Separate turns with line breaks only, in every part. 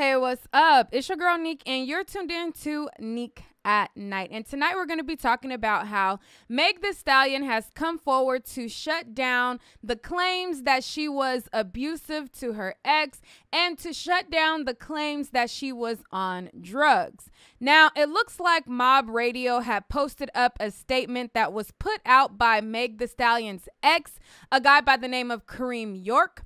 Hey, what's up? It's your girl Nique, and you're tuned in to Nique at Night. And tonight we're going to be talking about how Meg Thee Stallion has come forward to shut down the claims that she was abusive to her ex and to shut down the claims that she was on drugs. Now, it looks like Mob Radio had posted up a statement that was put out by Meg Thee Stallion's ex, a guy by the name of Kareem York.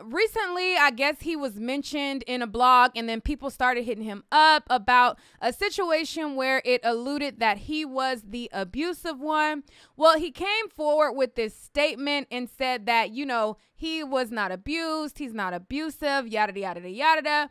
Recently, I guess he was mentioned in a blog, and then people started hitting him up about a situation where it alluded that he was the abusive one. Well, he came forward with this statement and said that, you know, he was not abused, he's not abusive, yada, yada, yada.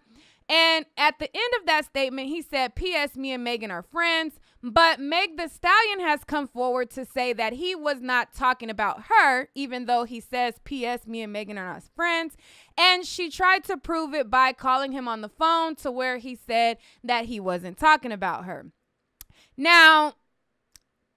And at the end of that statement, he said, P.S. me and Megan are friends. But Meg Thee Stallion has come forward to say that he was not talking about her, even though he says, P.S. me and Megan are not friends. And she tried to prove it by calling him on the phone to where he said that he wasn't talking about her. Now,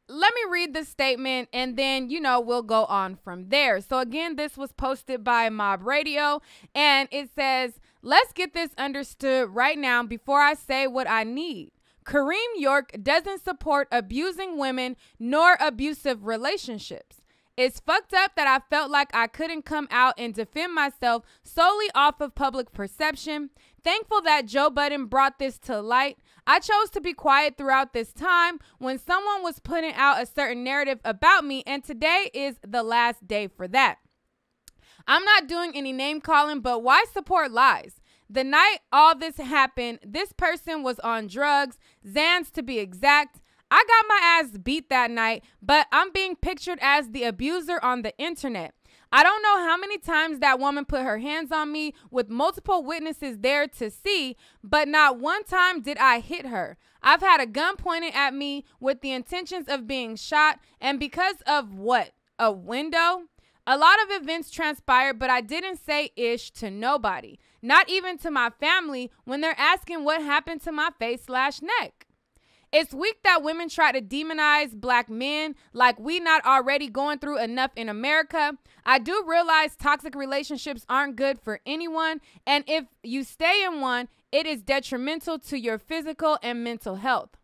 let me read the statement and then, you know, we'll go on from there. So again, this was posted by Mob Radio, and it says, let's get this understood right now before I say what I need. Kareem York doesn't support abusing women nor abusive relationships. It's fucked up that I felt like I couldn't come out and defend myself solely off of public perception. Thankful that Joe Budden brought this to light. I chose to be quiet throughout this time when someone was putting out a certain narrative about me, and today is the last day for that. I'm not doing any name calling, but why support lies? The night all this happened, this person was on drugs, Xans to be exact. I got my ass beat that night, but I'm being pictured as the abuser on the internet. I don't know how many times that woman put her hands on me with multiple witnesses there to see, but not one time did I hit her. I've had a gun pointed at me with the intentions of being shot, and because of what? A window? A lot of events transpired, but I didn't say ish to nobody, not even to my family when they're asking what happened to my face/neck. It's weak that women try to demonize black men like we not already going through enough in America. I do realize toxic relationships aren't good for anyone, and if you stay in one, it is detrimental to your physical and mental health.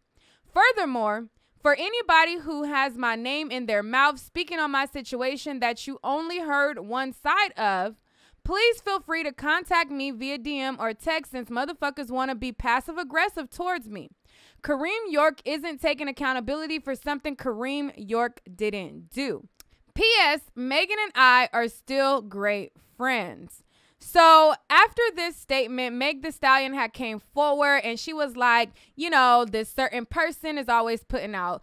Furthermore, for anybody who has my name in their mouth speaking on my situation that you only heard one side of, please feel free to contact me via DM or text since motherfuckers want to be passive aggressive towards me. Kareem York isn't taking accountability for something Kareem York didn't do. P.S. Megan and I are still great friends. So after this statement, Meg Thee Stallion had came forward and she was like, you know, this certain person is always putting out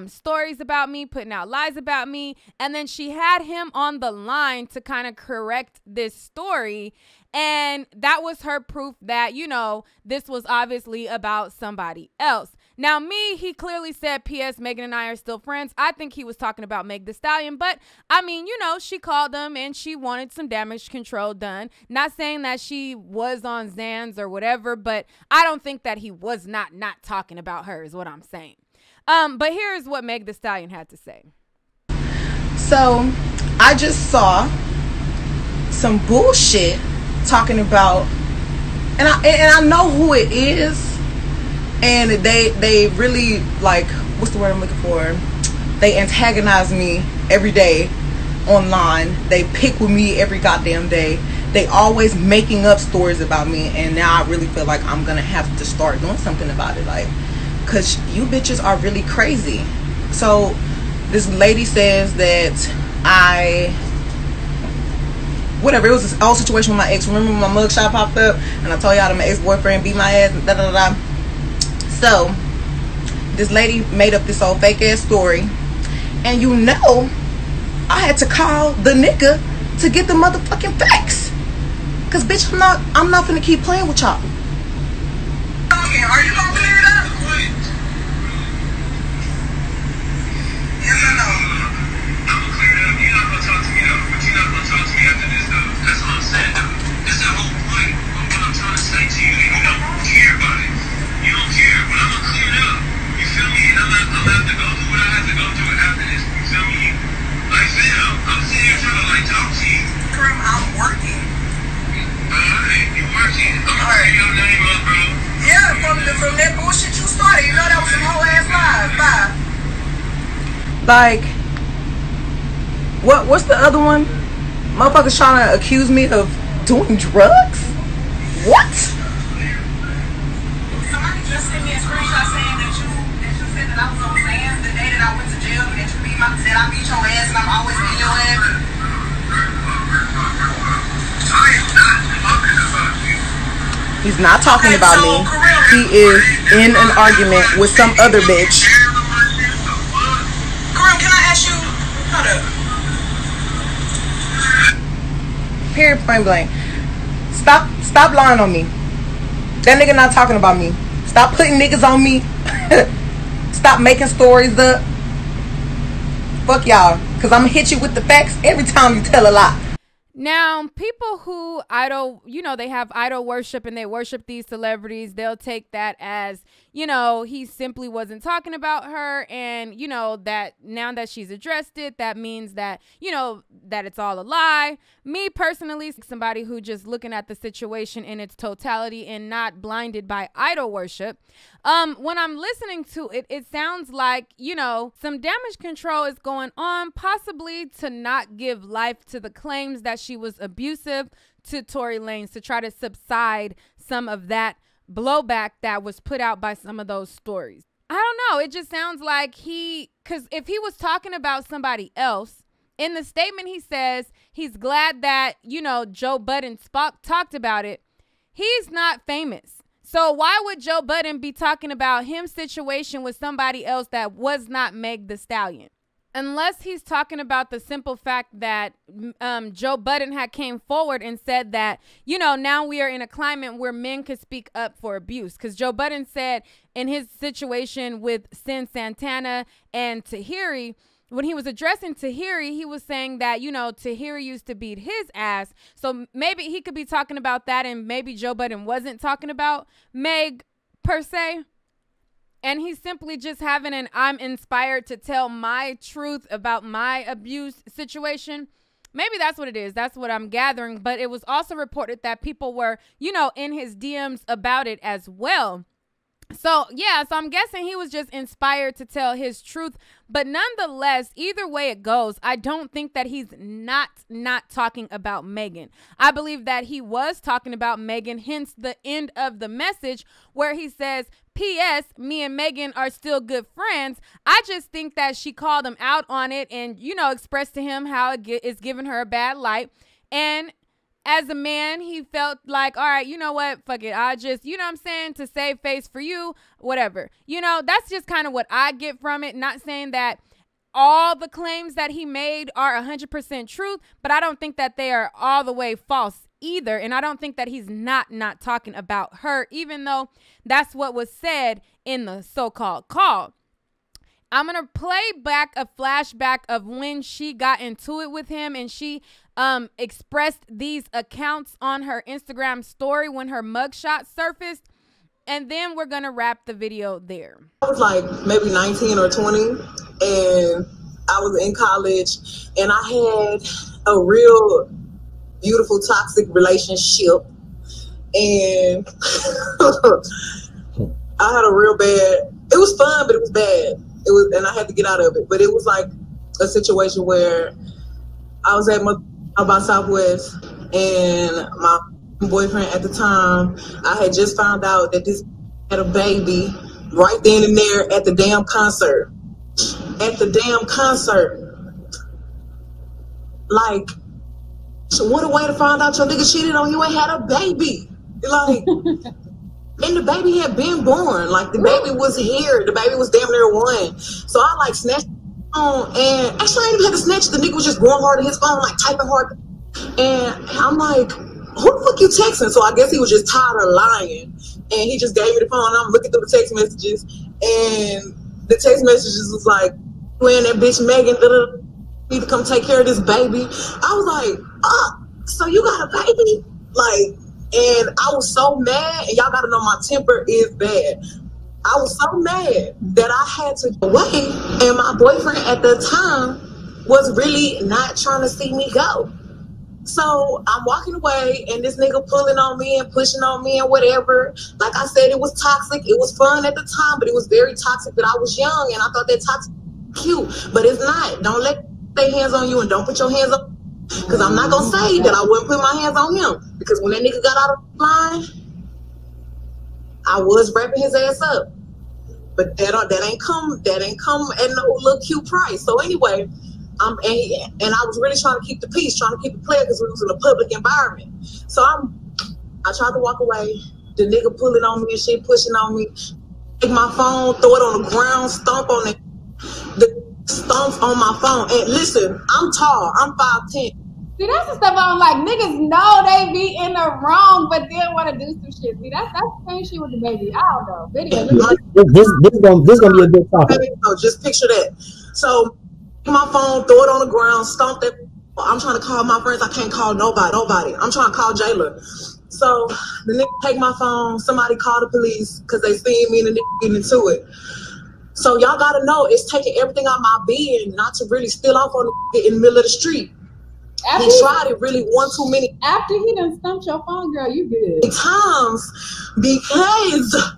stories about me, putting out lies about me. And then she had him on the line to kind of correct this story. And that was her proof that, you know, this was obviously about somebody else. Now, he clearly said, P.S. Megan and I are still friends. I think he was talking about Meg Thee Stallion. But, I mean, you know, she called him and she wanted some damage control done. Not saying that she was on Xans or whatever, but I don't think that he was not talking about her is what I'm saying. But here's what Meg Thee Stallion had to say.
So, I just saw some bullshit talking about, and I know who it is. And they really, like, what's the word I'm looking for? They antagonize me every day online. They pick with me every goddamn day. They always making up stories about me. And now I really feel like I'm going to have to start doing something about it. Like, because you bitches are really crazy. So this lady says that whatever, it was this old situation with my ex. Remember when my mugshot popped up? And I told y'all that my ex-boyfriend beat my ass and da-da-da-da. So, this lady made up this old fake ass story, and you know, I had to call the nigga to get the motherfucking facts. Cause bitch, I'm not finna keep playing with y'all.
Okay, are you gonna clear it up? Yes or no?
I'm gonna clear it up. You're not gonna talk to me though, but you're not gonna talk to me after this though. That's what I'm saying though. This is the whole point of what I'm trying to say to you, and you don't care about it. You don't care, but I'm gonna clear it up. You feel me? And I'm gonna have to go through what I have to go through after this. You feel me? Like, fam, I'm sitting here trying to, like, talk to you.
Kareem, I'm working.
Alright, you working. I'm gonna clear you up
Like, what's the other one? Motherfuckers trying to accuse me of doing drugs? What?
Somebody just sent me a screenshot saying that you said that I was on Sam the day that I went to jail and that you beat that I beat your ass and I'm always beating your ass.
I am not talking about you.
He's not talking about me. He is in an argument with some other bitch.
Kareem, can I ask you? Hold up.
Period, point blank. Stop lying on me. That nigga not talking about me. Stop putting niggas on me. Stop making stories up. Fuck y'all. Cause I'm gonna hit you with the facts every time you tell a lie.
Now, people who idol, they have idol worship and they worship these celebrities, they'll take that as, he simply wasn't talking about her. And, that now that she's addressed it, that means that, that it's all a lie. Me personally, somebody who just looking at the situation in its totality and not blinded by idol worship. When I'm listening to it, it sounds like, some damage control is going on, possibly to not give life to the claims that she was abusive to Tory Lanez, to try to subside some of that blowback that was put out by some of those stories. I don't know. It just sounds like because if he was talking about somebody else, in the statement he says he's glad that, Joe Budden talked about it. He's not famous. So why would Joe Budden be talking about his situation with somebody else that was not Meg Thee Stallion? Unless he's talking about the simple fact that Joe Budden had came forward and said that, now we are in a climate where men could speak up for abuse. Because Joe Budden said in his situation with Sin Santana and Tahiri, when he was addressing Tahiri, he was saying that, Tahiri used to beat his ass. So maybe he could be talking about that, and maybe Joe Budden wasn't talking about Meg per se. And he's simply just having an I'm inspired to tell my truth about my abuse situation. Maybe that's what it is. That's what I'm gathering. But it was also reported that people were, in his DMs about it as well. So, yeah, so I'm guessing he was just inspired to tell his truth. But nonetheless, either way it goes, I don't think that he's not talking about Megan. I believe that he was talking about Megan, hence the end of the message where he says, P.S. me and Megan are still good friends. I just think that she called him out on it and, expressed to him how it's giving her a bad light. And as a man, he felt like, all right, you know what? Fuck it. I just, to save face for you, whatever. That's just kind of what I get from it. Not saying that all the claims that he made are 100% truth, but I don't think that they are all the way false either. And I don't think that he's not talking about her, even though that's what was said in the so-called call. I'm going to play back a flashback of when she got into it with him and she expressed these accounts on her Instagram story when her mugshot surfaced. And then we're going to wrap the video there.
I was like maybe 19 or 20 and I was in college and I had a real beautiful toxic relationship and I had a real bad, it was fun, but it was bad. It was, and I had to get out of it. But it was like a situation where I was at by Southwest and my boyfriend at the time, I had just found out that this had a baby right then and there at the damn concert. At the damn concert. Like, so what a way to find out your nigga cheated on you and had a baby. Like, and the baby had been born. Like, the baby was here. The baby was damn near 1. So I like snatched the phone, and actually I didn't even have to snatch. The nigga was just going hard on his phone, like typing hard. And I'm like, who the fuck you texting? So I guess he was just tired of lying. And he just gave me the phone, and I'm looking through the text messages. And the text messages was like, when that bitch Megan need to come take care of this baby. I was like, so you got a baby? Like, and I was so mad, and y'all gotta know my temper is bad. I was so mad that I had to go away, and my boyfriend at the time was really not trying to see me go. So I'm walking away, and this nigga pulling on me and pushing on me and whatever. Like I said, it was toxic. It was fun at the time, but it was very toxic. But I was young, and I thought that toxic cute, but it's not. Don't let their hands on you and don't put your hands on. Because I'm not gonna say that I wouldn't put my hands on him. Because when that nigga got out of line, I was wrapping his ass up. But that ain't come at no little cute price. So anyway, and I was really trying to keep the peace, trying to keep it clear because we was in a public environment. So I tried to walk away. The nigga pulling on me and shit, pushing on me. Take my phone, throw it on the ground, stomp on it. The stomp on my phone. And listen, I'm tall. I'm 5'10".
See, that's the stuff I'm like, niggas know they be in the wrong, but then want to do some shit. See, that's the same shit with the baby. I don't know. Video.
This gonna be a good topic.
So just picture that. So my phone, throw it on the ground, stomp it. I'm trying to call my friends. I can't call nobody. I'm trying to call Jayla. So the nigga take my phone. Somebody call the police because they seen me and the nigga getting into it. So y'all gotta know it's taking everything out my being not to really steal off on the nigga in the middle of the street. He tried it really one too many.
After he done stumped your phone, girl, you good.
Times because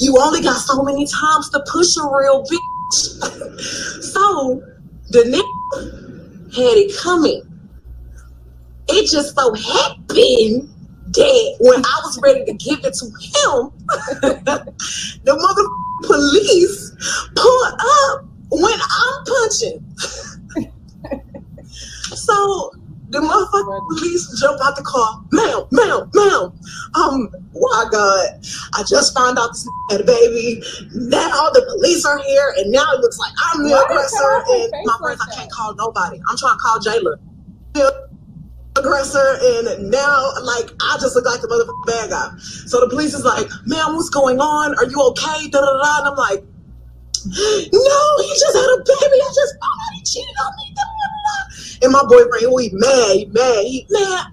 you only got so many times to push a real bitch. So the nigga had it coming. It just so happened that when I was ready to give it to him, the mother police pulled up when I'm punching. So the motherfucking police jump out the car. Ma'am. Why God? I just found out this had a baby. Now the police are here, and now it looks like I'm the aggressor. And my friends, I can't call nobody. I'm trying to call Jayla. Aggressor, and now like I just look like the motherfucking bad guy. So the police is like, ma'am, what's going on? Are you okay? Da da da. And I'm like, no, he just had a baby. I just found out he cheated on me. Da, da, da. And my boyfriend, he mad. He mad.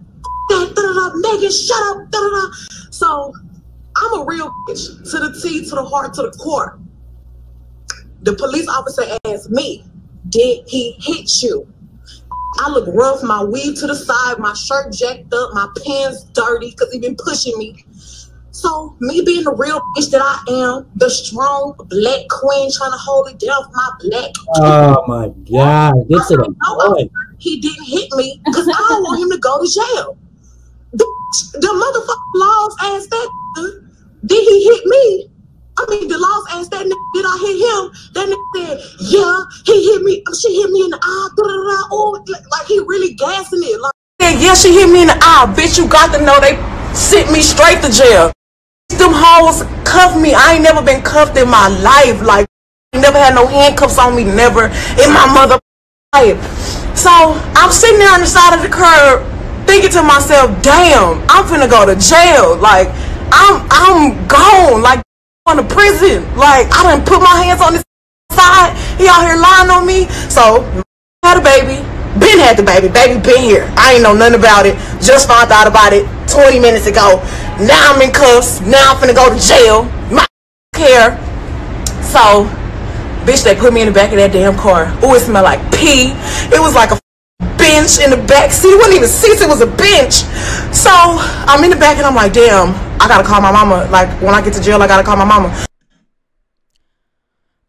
Da, da, da, Megan, shut up. Da, da, da. So I'm a real bitch to the T, to the heart, to the core. The police officer asked me, did he hit you? I look rough, my weave to the side, my shirt jacked up, my pants dirty because he been pushing me. So me being the real bitch that I am, the strong black queen trying to hold it down for my black.
Oh my God! Get to the point.
He didn't hit me because I don't want him to go to jail. The motherfucking laws asked that nigga, did he hit me? I mean, the laws asked that nigga, did I hit him? That nigga said, yeah, he hit me. She hit me in the eye. Da, da, da. Oh, like he really gassing it. Like, yeah, she hit me in the eye. Bitch, you got to know they sent me straight to jail. Them hoes cuffed me. I ain't never been cuffed in my life. Like, never had no handcuffs on me. Never in my mother life. So I'm sitting there on the side of the curb thinking to myself, damn, I'm finna go to jail. Like, I'm gone. Like, on the prison. Like, I done put my hands on this side. He out here lying on me. So had a baby. Been had the baby. Baby been here. I ain't know nothing about it. Just found out about it 20 minutes ago. Now I'm in cuffs. Now I'm finna go to jail. My care. So, bitch, they put me in the back of that damn car. Ooh, it smelled like pee. It was like a bench in the back seat. It wasn't even seats. It was a bench. So I'm in the back and I'm like, damn, I gotta call my mama. Like, when I get to jail, I gotta call my mama.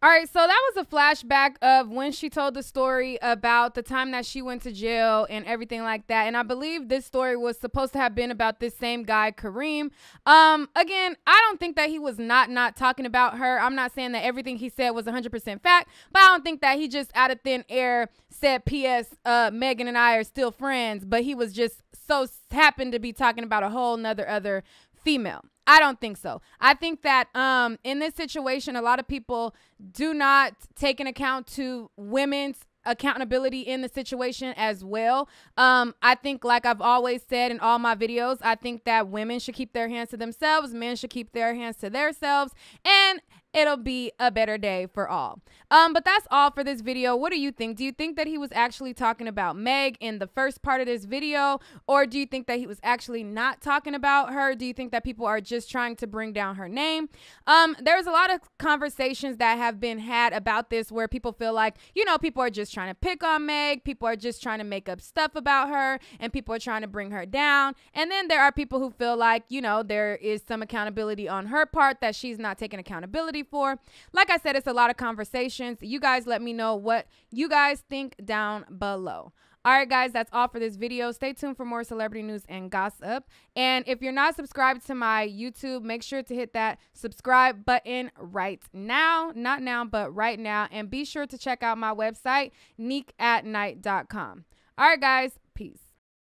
All right, so that was a flashback of when she told the story about the time that she went to jail and everything like that. And I believe this story was supposed to have been about this same guy, Kareem. Again, I don't think that he was not talking about her. I'm not saying that everything he said was 100% fact, but I don't think that he just out of thin air said, P.S. Megan and I are still friends, but he was just so happened to be talking about a whole nother other female. I don't think so. I think that in this situation, a lot of people do not take an account to women's accountability in the situation as well. I think, like I've always said in all my videos, I think that women should keep their hands to themselves, men should keep their hands to themselves, and it'll be a better day for all. But that's all for this video. What do you think? Do you think that he was actually talking about Meg in the first part of this video? Or do you think that he was actually not talking about her? Do you think that people are just trying to bring down her name? There's a lot of conversations that have been had about this where people feel like, you know, people are just trying to pick on Meg. People are just trying to make up stuff about her, and people are trying to bring her down. And then there are people who feel like, you know, there is some accountability on her part, that she's not taking accountability ready for. Like I said, it's a lot of conversations. You guys let me know what you guys think down below. All right, guys, that's all for this video. Stay tuned for more celebrity news and gossip. And if you're not subscribed to my YouTube, make sure to hit that subscribe button right now. Not now, but right now. And be sure to check out my website, nique@nite.com. All right, guys, peace.